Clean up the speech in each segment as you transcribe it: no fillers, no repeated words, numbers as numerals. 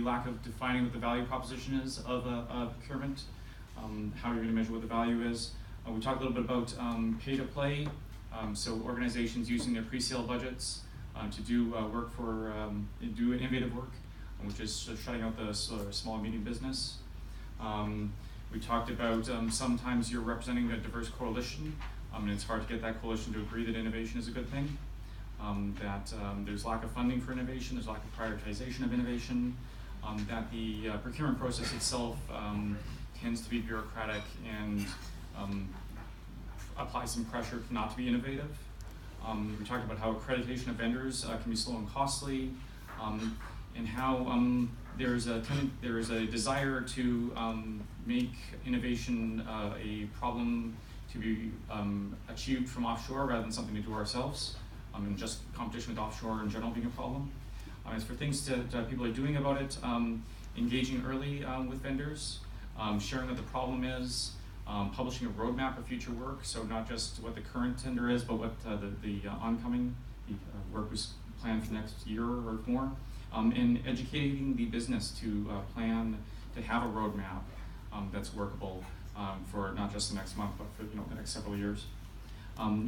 lack of defining what the value proposition is of a procurement, how you're going to measure what the value is. We talked a little bit about pay to play, so organizations using their pre-sale budgets to do work for, do innovative work, which is shutting out the small and medium business. We talked about sometimes you're representing a diverse coalition, and it's hard to get that coalition to agree that innovation is a good thing. That there's lack of funding for innovation, there's lack of prioritization of innovation, that the procurement process itself tends to be bureaucratic and apply some pressure not to be innovative. We talked about how accreditation of vendors can be slow and costly, and how there is a desire to make innovation a problem to be achieved from offshore rather than something to do ourselves, and just competition with offshore in general being a problem. As for things that people are doing about it, engaging early with vendors, sharing what the problem is, publishing a roadmap of future work, so not just what the current tender is, but what the oncoming work was planned for next year or more, and educating the business to plan to have a roadmap that's workable for not just the next month, but for the next several years.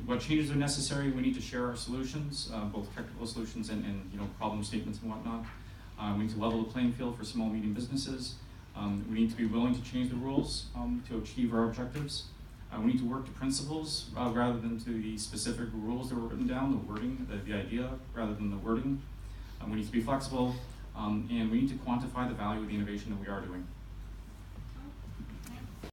What changes are necessary? We need to share our solutions, both technical solutions and problem statements and whatnot. We need to level the playing field for small and medium businesses. We need to be willing to change the rules to achieve our objectives. We need to work to principles rather than to the specific rules that were written down, the wording, the idea, rather than the wording. We need to be flexible, and we need to quantify the value of the innovation that we are doing.